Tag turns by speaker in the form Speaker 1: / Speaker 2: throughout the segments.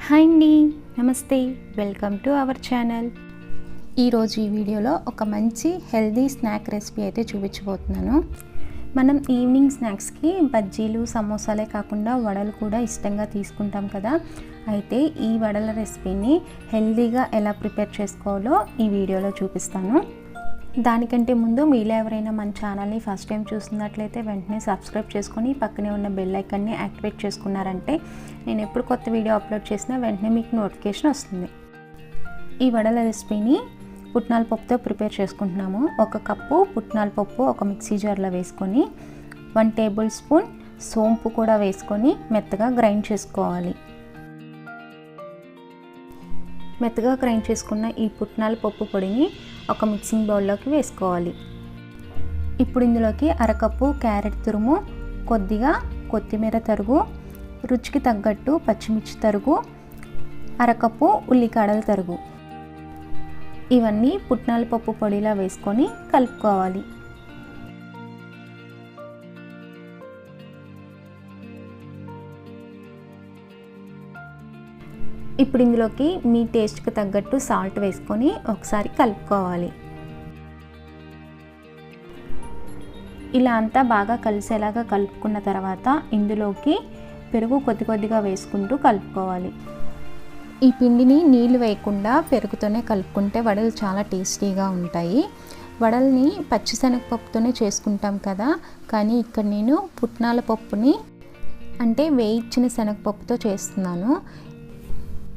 Speaker 1: Hi అండి, నమస్తే, welcome to our channel. ఈరోజు ఈ వీడియోలో ఒక మంచి హెల్దీ స్నాక్ రెసిపీ అయితే చూపించబోతున్నాను. మనం ఈవినింగ్ స్నాక్స్కి బజ్జీలు, సమోసాలే కాకుండా వడలు కూడా ఇష్టంగా తీసుకుంటాం కదా. అయితే ఈ వడల రెసిపీని హెల్దీగా ఎలా ప్రిపేర్ చేసుకోవాలో ఈ వీడియోలో చూపిస్తాను. దానికంటే ముందు మీలో ఎవరైనా మన ఛానల్ని ఫస్ట్ టైం చూస్తున్నట్లయితే వెంటనే సబ్స్క్రైబ్ చేసుకొని పక్కనే ఉన్న బెల్ ఐకాన్ని యాక్టివేట్ చేసుకున్నారంటే నేను ఎప్పుడు కొత్త వీడియో అప్లోడ్ చేసినా వెంటనే మీకు నోటిఫికేషన్ వస్తుంది. ఈ వడల రెసిపీని పుట్నాల పప్పుతో ప్రిపేర్ చేసుకుంటున్నాము. 1 కప్పు పుట్నాల పప్పు ఒక మిక్సీ జార్లో వేసుకొని 1 టేబుల్ స్పూన్ సోంపు కూడా వేసుకొని మెత్తగా గ్రైండ్ చేసుకోవాలి. మెత్తగా గ్రైండ్ చేసుకున్న ఈ పుట్నాల పప్పు పొడిని ఒక మిక్సింగ్ బౌల్లోకి వేసుకోవాలి. ఇప్పుడు ఇందులోకి 1/2 కప్పు క్యారెట్ తురుము, కొద్దిగా కొత్తిమీర తరుగు, రుచికి తగ్గట్టు పచ్చిమిర్చి తరుగు, 1/2 కప్పు ఉల్లికాడల తరుగు ఇవన్నీ పుట్నాల పప్పు పొడిలా వేసుకొని కలుపుకోవాలి. ఇప్పుడు ఇందులోకి మీ టేస్ట్కి తగ్గట్టు సాల్ట్ వేసుకొని ఒకసారి కలుపుకోవాలి. ఇలా అంతా బాగా కలిసేలాగా కలుపుకున్న తర్వాత ఇందులోకి పెరుగు కొద్దిగా వేసుకుంటూ కలుపుకోవాలి. ఈ పిండిని నీళ్లు వేయకుండా పెరుగుతోనే కలుపుకుంటే వడలు చాలా టేస్టీగా ఉంటాయి. వడల్ని పచ్చిశనగపప్పుతోనే చేసుకుంటాం కదా, కానీ ఇక్కడ నేను పుట్నాల పప్పుని అంటే వేయించిన శనగపప్పుతో చేస్తున్నాను.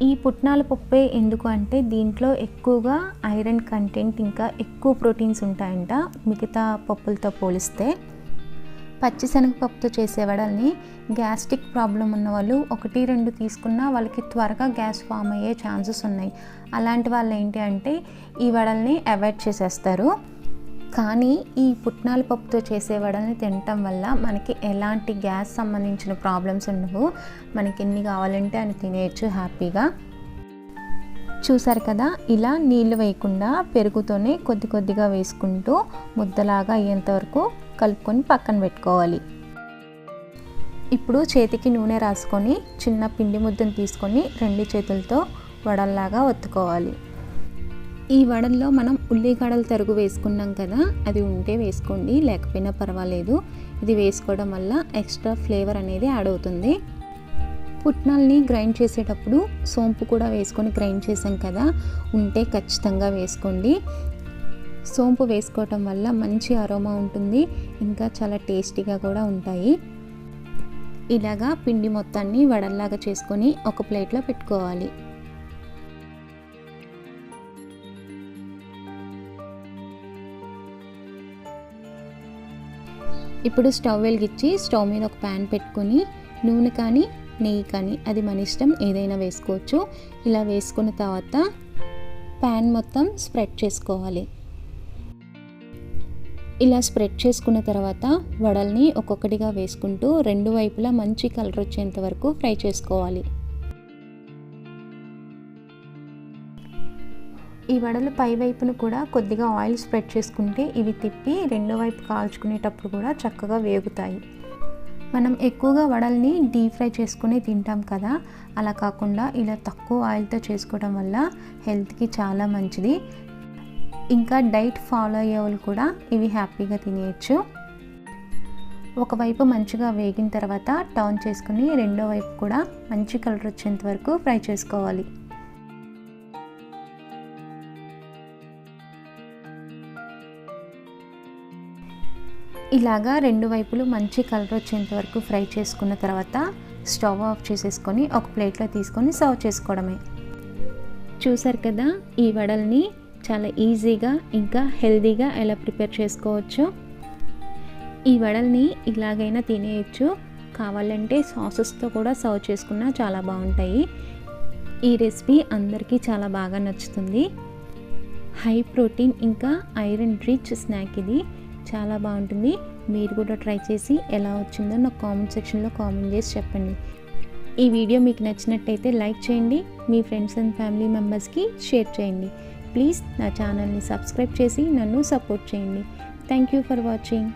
Speaker 1: ఈ పుట్నాల పప్పే ఎందుకు అంటే దీంట్లో ఎక్కువగా ఐరన్ కంటెంట్ ఇంకా ఎక్కువ ప్రోటీన్స్ ఉంటాయంట మిగతా పప్పులతో పోలిస్తే. పచ్చిశనగపప్పుతో చేసే వడల్ని గ్యాస్ట్రిక్ ప్రాబ్లం ఉన్న వాళ్ళు 1-2 తీసుకున్నా వాళ్ళకి త్వరగా గ్యాస్ ఫామ్ అయ్యే ఛాన్సెస్ ఉన్నాయి. అలాంటి వాళ్ళు ఏంటి అంటే ఈ వడల్ని అవాయిడ్ చేసేస్తారు. కానీ ఈ పుట్నాల పప్పుతో చేసే వడల్ని తినటం వల్ల మనకి ఎలాంటి గ్యాస్ సంబంధించిన ప్రాబ్లమ్స్ ఉండవు. మనకి ఎన్ని కావాలంటే అని తినేయచ్చు హ్యాపీగా. చూసారు కదా, ఇలా నీళ్ళు వేయకుండా పెరుగుతోనే కొద్దిగా వేసుకుంటూ ముద్దలాగా అయ్యేంత వరకు కలుపుకొని పక్కన పెట్టుకోవాలి. ఇప్పుడు చేతికి నూనె రాసుకొని చిన్న పిండి ముద్దను తీసుకొని 2 చేతులతో వడల్లాగా ఒత్తుకోవాలి. ఈ వడల్లో మనం ఉల్లిగడ్డల తరుగు వేసుకున్నాం కదా, అది ఉంటే వేసుకోండి, లేకపోయినా పర్వాలేదు. ఇది వేసుకోవడం వల్ల ఎక్స్ట్రా ఫ్లేవర్ అనేది యాడ్ అవుతుంది. పుట్నాల్ని గ్రైండ్ చేసేటప్పుడు సోంపు కూడా వేసుకొని గ్రైండ్ చేసాం కదా, ఉంటే ఖచ్చితంగా వేసుకోండి. సోంపు వేసుకోవటం వల్ల మంచి అరోమా ఉంటుంది, ఇంకా చాలా టేస్టీగా కూడా ఉంటాయి. ఇలాగా పిండి మొత్తాన్ని వడల్లాగా చేసుకొని ఒక ప్లేట్లో పెట్టుకోవాలి. ఇప్పుడు స్టవ్ వెలిగించి స్టవ్ మీద ఒక ప్యాన్ పెట్టుకొని నూనె కానీ నెయ్యి కానీ అది మన ఇష్టం, ఏదైనా వేసుకోవచ్చు. ఇలా వేసుకున్న తర్వాత ప్యాన్ మొత్తం స్ప్రెడ్ చేసుకోవాలి. ఇలా స్ప్రెడ్ చేసుకున్న తర్వాత వడల్ని ఒక్కొక్కటిగా వేసుకుంటూ 2 వైపులా మంచి కలర్ వచ్చేంత వరకు ఫ్రై చేసుకోవాలి. ఈ వడలు పై వైపును కూడా కొద్దిగా ఆయిల్ స్ప్రెడ్ చేసుకుంటే ఇవి తిప్పి 2వ వైపు కాల్చుకునేటప్పుడు కూడా చక్కగా వేగుతాయి. మనం ఎక్కువగా వడల్ని డీప్ ఫ్రై చేసుకుని తింటాం కదా, అలా కాకుండా ఇలా తక్కువ ఆయిల్తో చేసుకోవడం వల్ల హెల్త్కి చాలా మంచిది. ఇంకా డైట్ ఫాలో అయ్యే వాళ్ళు కూడా ఇవి హ్యాపీగా తినేయచ్చు. ఒకవైపు మంచిగా వేగిన తర్వాత టర్న్ చేసుకుని 2వ వైపు కూడా మంచి కలర్ వచ్చేంత వరకు ఫ్రై చేసుకోవాలి. ఇలాగా 2 వైపులు మంచి కలర్ వచ్చేంత వరకు ఫ్రై చేసుకున్న తర్వాత స్టవ్ ఆఫ్ చేసేసుకొని ఒక ప్లేట్లో తీసుకొని సర్వ్ చేసుకోవడమే. చూసారు కదా, ఈ వడల్ని చాలా ఈజీగా ఇంకా హెల్తీగా ఎలా ప్రిపేర్ చేసుకోవచ్చు. ఈ వడల్ని ఇలాగైనా తినేయచ్చు, కావాలంటే సాసెస్తో కూడా సర్వ్ చేసుకున్నా చాలా బాగుంటాయి. ఈ రెసిపీ అందరికీ చాలా బాగా నచ్చుతుంది. హై ప్రోటీన్ ఇంకా ఐరన్ రిచ్ స్నాక్ ఇది, చాలా బాగుంటుంది. మీరు కూడా ట్రై చేసి ఎలా వచ్చిందో నాకు కామెంట్ సెక్షన్లో కామెంట్ చేసి చెప్పండి. ఈ వీడియో మీకు నచ్చినట్టయితే లైక్ చేయండి, మీ ఫ్రెండ్స్ అండ్ ఫ్యామిలీ మెంబర్స్కి షేర్ చేయండి. ప్లీజ్ నా ఛానల్ని సబ్స్క్రైబ్ చేసి నన్ను సపోర్ట్ చేయండి. Thank you for watching.